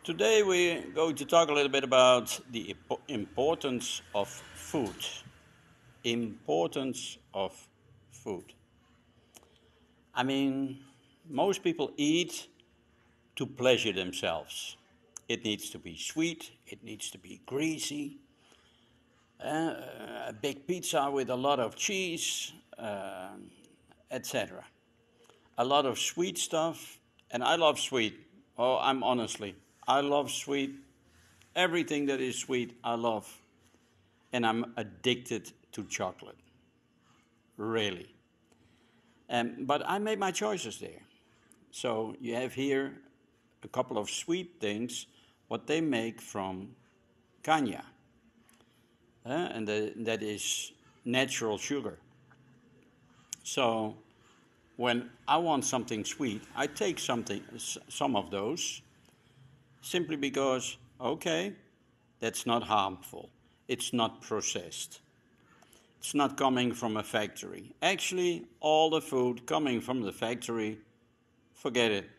Today we're going to talk a little bit about the importance of food. Importance of food. I mean, most people eat to pleasure themselves. It needs to be sweet, it needs to be greasy, a big pizza with a lot of cheese, etc. A lot of sweet stuff, and I love sweet. Oh, I love sweet. Everything that is sweet, I love. And I'm addicted to chocolate. Really. But I made my choices there. So you have here a couple of sweet things, what they make from caña. And that is natural sugar. So when I want something sweet, I take some of those, simply because, okay, that's not harmful. It's not processed. It's not coming from a factory. Actually, all the food coming from the factory, forget it.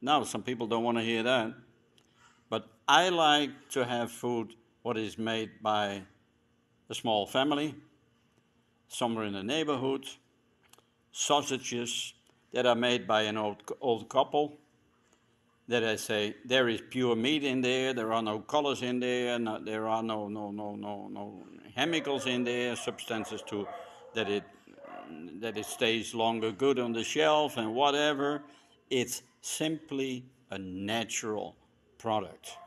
Now, some people don't want to hear that. But I like to have food what is made by a small family, somewhere in the neighborhood, sausages that are made by an old couple, that I say there is pure meat in there are no colors in there, there are no chemicals in there, substances to that it stays longer good on the shelf and whatever. It's simply a natural product.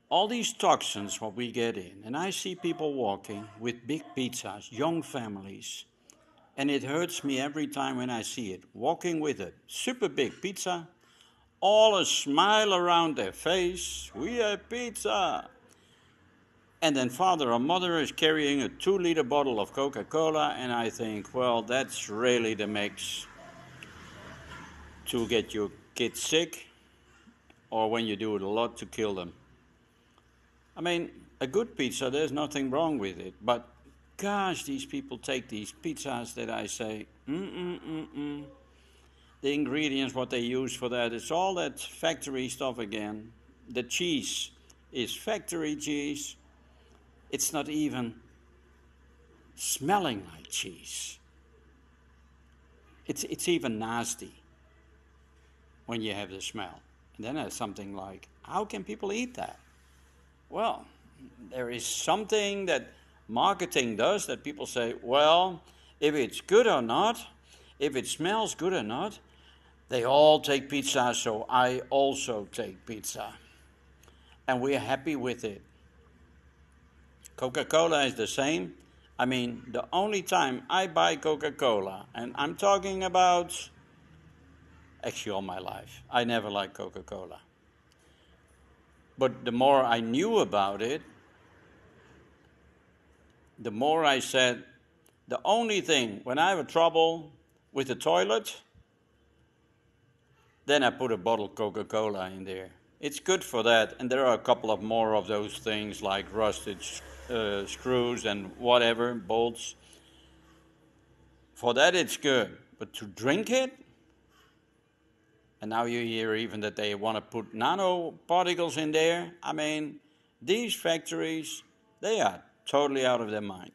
All these toxins what we get in, and I see people walking with big pizzas, young families, and it hurts me every time when I see it, walking with a super big pizza, all a smile around their face, we have pizza. And then father or mother is carrying a 2-liter bottle of Coca-Cola, and I think, well, that's really the mix to get your kids sick, or when you do it a lot, to kill them. I mean, a good pizza, there's nothing wrong with it, but gosh, these people take these pizzas that I say, the ingredients, what they use for that, it's all that factory stuff again. The cheese is factory cheese. It's not even smelling like cheese. It's even nasty when you have the smell. And then there's something like, how can people eat that? Well, there is something that marketing does that people say, well, if it's good or not, if it smells good or not, they all take pizza, so I also take pizza. And we're happy with it. Coca-Cola is the same. I mean, the only time I buy Coca-Cola, and I'm talking about actually all my life, I never liked Coca-Cola. But the more I knew about it, the more I said, the only thing, when I have a trouble with the toilet, then I put a bottle of Coca-Cola in there. It's good for that, and there are a couple of more of those things like rusted screws and whatever, bolts. For that it's good, but to drink it, and now you hear even that they want to put nanoparticles in there. I mean, these factories, they are totally out of their mind.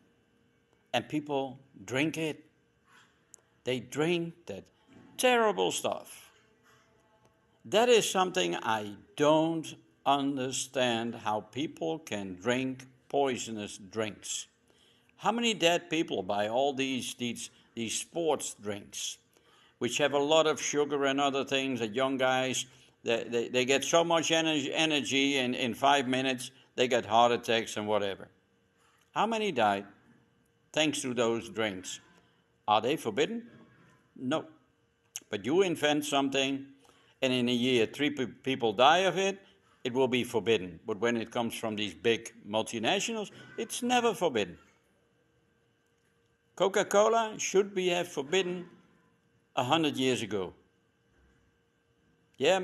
And people drink it. They drink that terrible stuff. That is something I don't understand, how people can drink poisonous drinks. How many dead people buy all these sports drinks, which have a lot of sugar and other things that young guys, they get so much energy in 5 minutes, they get heart attacks and whatever. How many died thanks to those drinks? Are they forbidden? No. But you invent something, and in a year 3 people die of it, it will be forbidden. But when it comes from these big multinationals, it's never forbidden. Coca-Cola should be forbidden 100 years ago. Yeah,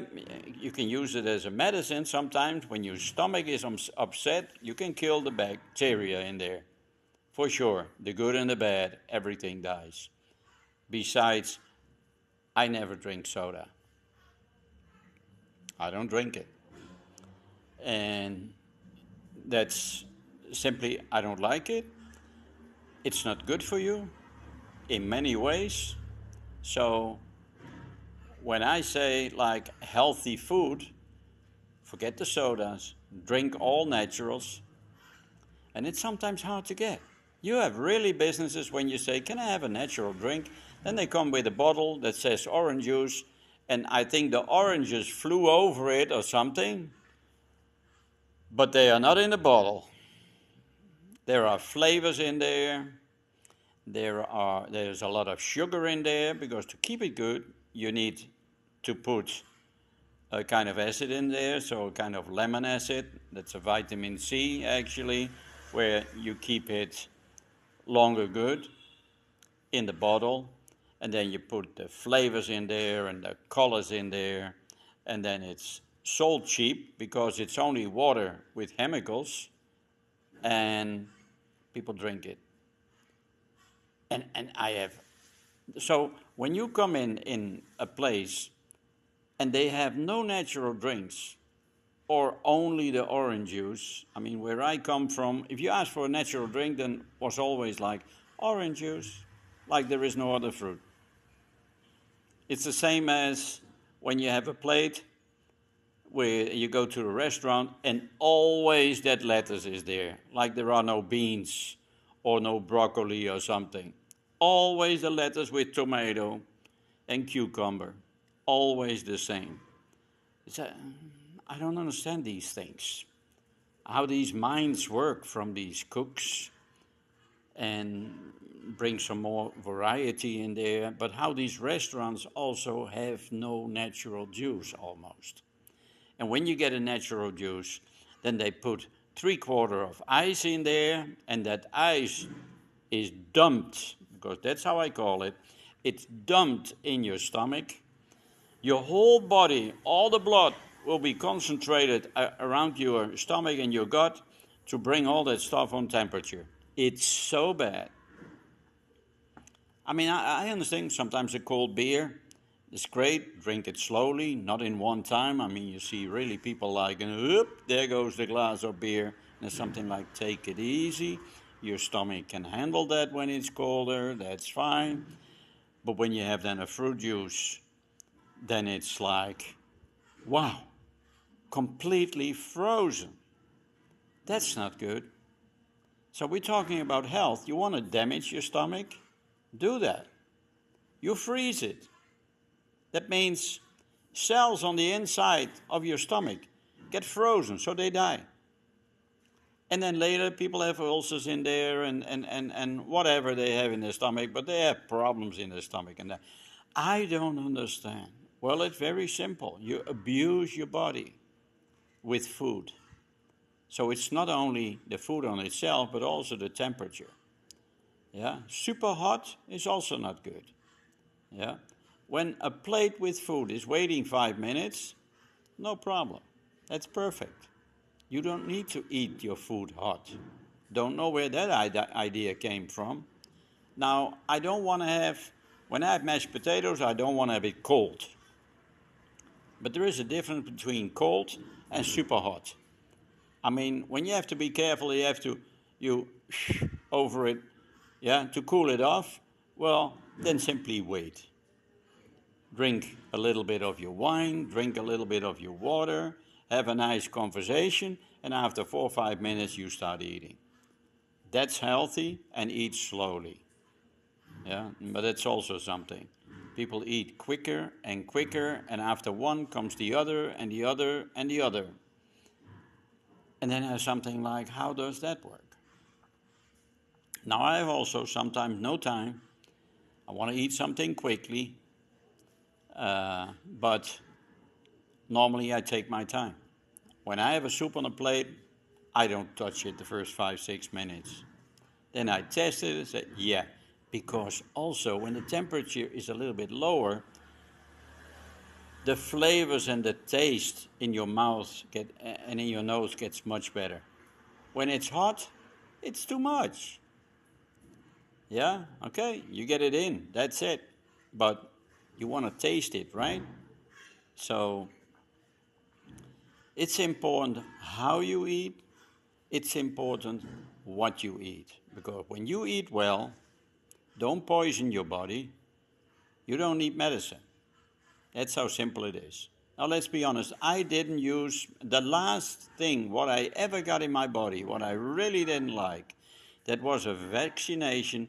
you can use it as a medicine sometimes. When your stomach is upset, you can kill the bacteria in there. For sure, the good and the bad, everything dies. Besides, I never drink soda. I don't drink it. And that's simply, I don't like it. It's not good for you in many ways. So when I say like healthy food, forget the sodas, drink all naturals, and it's sometimes hard to get. You have really businesses when you say, can I have a natural drink? Then they come with a bottle that says orange juice, and I think the oranges flew over it or something, but they are not in the bottle. There are flavors in there. There's a lot of sugar in there, because to keep it good, you need to put a kind of acid in there, so a kind of lemon acid. That's a vitamin C, actually, where you keep it longer good in the bottle. And then you put the flavors in there and the colors in there. And then it's sold cheap because it's only water with chemicals, and people drink it. And I have, so when you come in a place and they have no natural drinks or only the orange juice, I mean, where I come from, if you ask for a natural drink, then was always like orange juice, like there is no other fruit. It's the same as when you have a plate where you go to a restaurant and always that lettuce is there, like there are no beans or no broccoli or something. Always the lettuce with tomato and cucumber. Always the same. I don't understand these things. How these minds work from these cooks and bring some more variety in there, but how these restaurants also have no natural juice almost. And when you get a natural juice, then they put 3/4 of ice in there, and that ice is dumped, because that's how I call it. It's dumped in your stomach. Your whole body, all the blood will be concentrated around your stomach and your gut to bring all that stuff on temperature. It's so bad. I mean, I understand sometimes a cold beer is great. Drink it slowly, not in one time. I mean, you see really people like, whoop, there goes the glass of beer. And something like, take it easy. Your stomach can handle that when it's colder. That's fine. But when you have then a fruit juice, then it's like, wow, completely frozen. That's not good. So we're talking about health. You want to damage your stomach? Do that. You freeze it. That means cells on the inside of your stomach get frozen, so they die. And then later people have ulcers in there and whatever they have in their stomach, but they have problems in their stomach. And I don't understand. Well, it's very simple. You abuse your body with food. So it's not only the food on itself, but also the temperature. Yeah, super hot is also not good. Yeah, when a plate with food is waiting 5 minutes, no problem. That's perfect. You don't need to eat your food hot. Don't know where that idea came from. Now, I don't want to have, when I have mashed potatoes, I don't want to have it cold. But there is a difference between cold and super hot. I mean, when you have to be careful, you over it, yeah, to cool it off, well, then simply wait. Drink a little bit of your wine, drink a little bit of your water, have a nice conversation, and after 4 or 5 minutes you start eating. That's healthy, and eat slowly. Yeah, but that's also something. People eat quicker, and after one comes the other, and the other, and the other. And then there's something like, how does that work? Now I have also sometimes no time. I want to eat something quickly, but normally I take my time. When I have a soup on a plate, I don't touch it the first 5, 6 minutes. Then I test it and say, yeah, because also when the temperature is a little bit lower, the flavors and the taste in your mouth and in your nose gets much better. When it's hot, it's too much. Yeah, okay, you get it in, that's it. But you want to taste it, right? So It's important how you eat. It's important what you eat. Because when you eat well, don't poison your body, you don't need medicine. That's how simple it is. Now let's be honest, I didn't use the last thing what I ever got in my body, what I really didn't like, that was a vaccination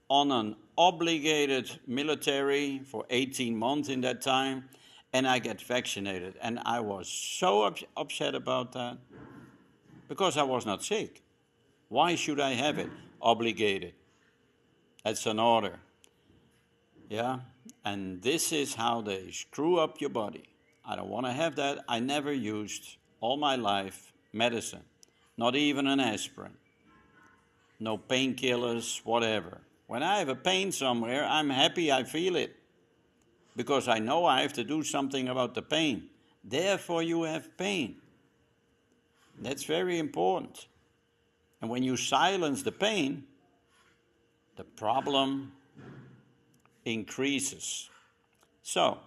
on an obligated military for 18 months in that time, and I get vaccinated. And I was so upset about that because I was not sick. Why should I have it? Obligated. That's an order. Yeah? And this is how they screw up your body. I don't want to have that. I never used all my life medicine, not even an aspirin, no painkillers, whatever. When I have a pain somewhere, I'm happy I feel it because I know I have to do something about the pain. Therefore, you have pain. That's very important. And when you silence the pain, the problem increases. So,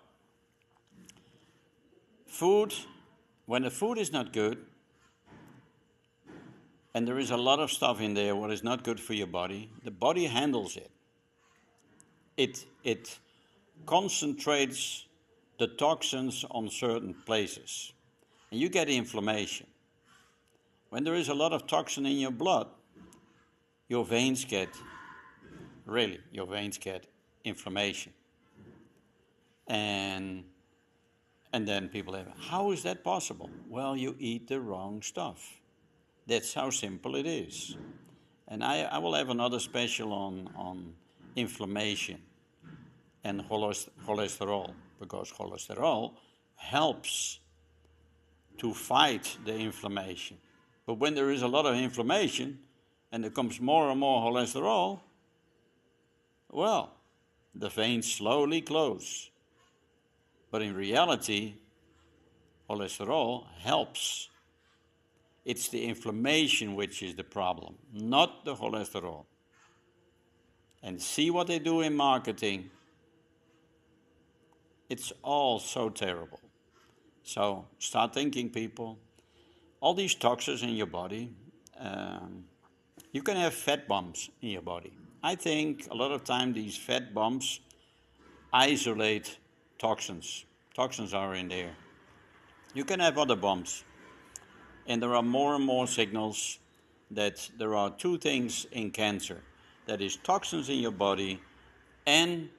food, when the food is not good, and there is a lot of stuff in there what is not good for your body, the body handles it. It concentrates the toxins on certain places, and you get inflammation. When there is a lot of toxin in your blood, your veins get inflammation. And then people have, how is that possible? Well, you eat the wrong stuff. That's how simple it is. And I will have another special on inflammation and cholesterol, because cholesterol helps to fight the inflammation. But when there is a lot of inflammation and there comes more and more cholesterol, well, the veins slowly close. But in reality, cholesterol helps. It's the inflammation which is the problem, not the cholesterol. And see what they do in marketing. It's all so terrible. So start thinking, people. All these toxins in your body, you can have fat bumps in your body. I think a lot of time these fat bumps isolate toxins. Toxins are in there. You can have other bumps. And there are more and more signals that there are two things in cancer. That is toxins in your body and,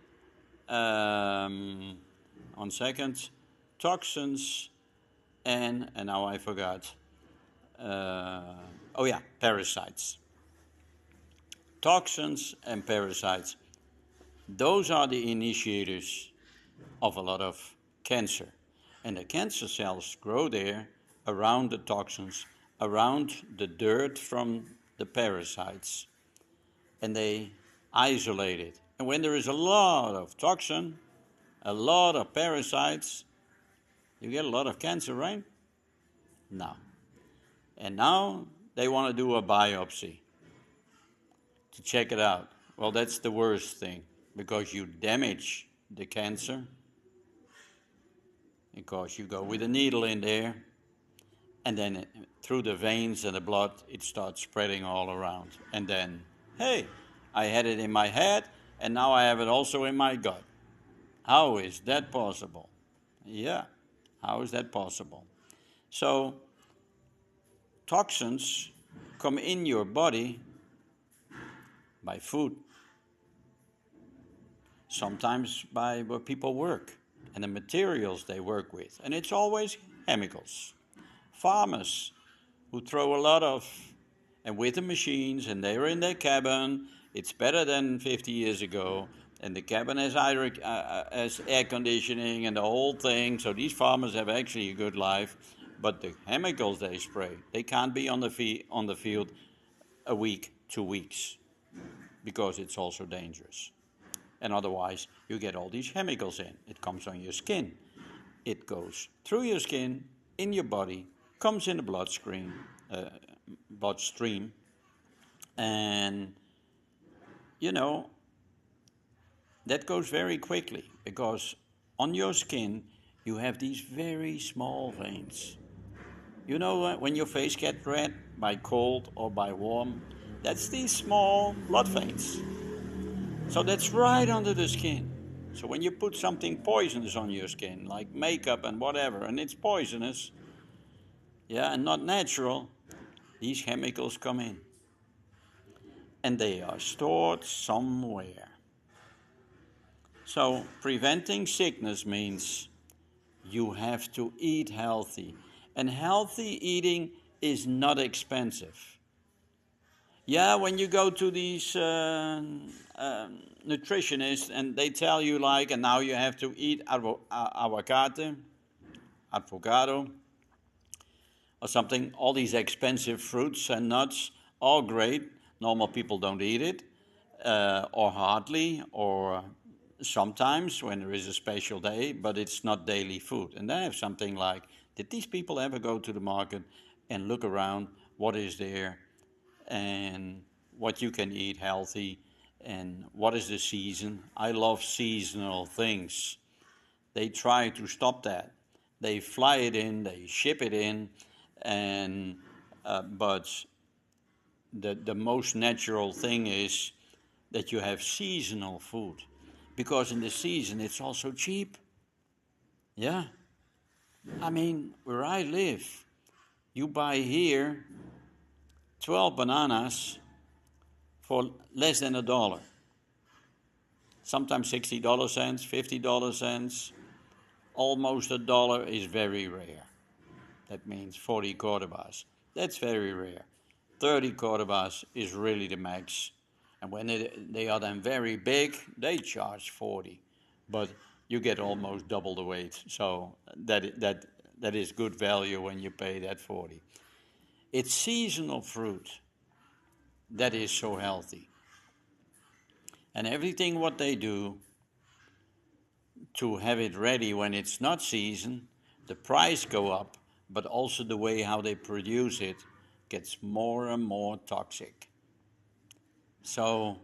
toxins and now I forgot. Parasites. Toxins and parasites. Those are the initiators of a lot of cancer. And the cancer cells grow there around the toxins, around the dirt from the parasites. And they isolate it. And when there is a lot of toxin, a lot of parasites, you get a lot of cancer, right? No. And now they want to do a biopsy to check it out. Well, that's the worst thing, because you damage the cancer, because you go with a needle in there, and then through the veins and the blood, it starts spreading all around. And then, hey, I had it in my head, and now I have it also in my gut. How is that possible? Yeah, how is that possible? So, toxins come in your body by food, sometimes by where people work and the materials they work with. And it's always chemicals. Farmers who throw a lot of, and with the machines, and they're in their cabin, it's better than 50 years ago, and the cabin has air conditioning and the whole thing, so these farmers have actually a good life, but the chemicals they spray, they can't be on the field a week, 2 weeks, because it's also dangerous. And otherwise, you get all these chemicals in. It comes on your skin. It goes through your skin, in your body, comes in the bloodstream, and, that goes very quickly, because on your skin, you have these very small veins. You know, when your face gets red by cold or by warm, that's these small blood veins. So that's right under the skin. So when you put something poisonous on your skin, like makeup and whatever, and it's poisonous, yeah, and not natural, these chemicals come in. And they are stored somewhere. So preventing sickness means you have to eat healthy. And healthy eating is not expensive. Yeah, when you go to these nutritionists and they tell you like, and now you have to eat avocado, or something, all these expensive fruits and nuts, all great. Normal people don't eat it, or hardly, or sometimes when there is a special day, but it's not daily food. And I have something like, did these people ever go to the market and look around what is there and what you can eat healthy and what is the season? I love seasonal things. They try to stop that. They fly it in, they ship it in, and but the most natural thing is that you have seasonal food, because in the season it's also cheap. Yeah, I mean, where I live, you buy here 12 bananas for less than $1. Sometimes $60 cents, $50 cents, almost $1 is very rare. That means 40 Cordobas. That's very rare. 30 Cordobas is really the max. And when they are then very big, they charge 40. But you get almost double the weight. So that is good value when you pay that 40. It's seasonal fruit that is so healthy. And everything what they do to have it ready when it's not season, the price go up, but also the way how they produce it gets more and more toxic. So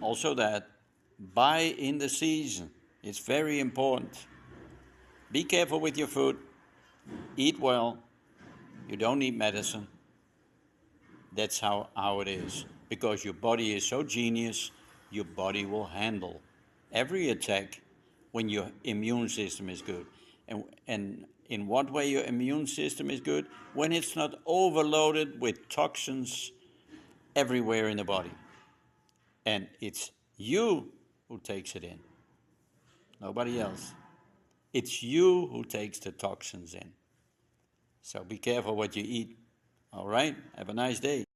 also that, buy in the season. It's very important. Be careful with your food. Eat well. You don't need medicine. That's how it is. Because your body is so genius, your body will handle every attack when your immune system is good. And in what way your immune system is good? When it's not overloaded with toxins everywhere in the body. And it's you who takes it in, nobody else. It's you who takes the toxins in. So be careful what you eat. All right? Have a nice day.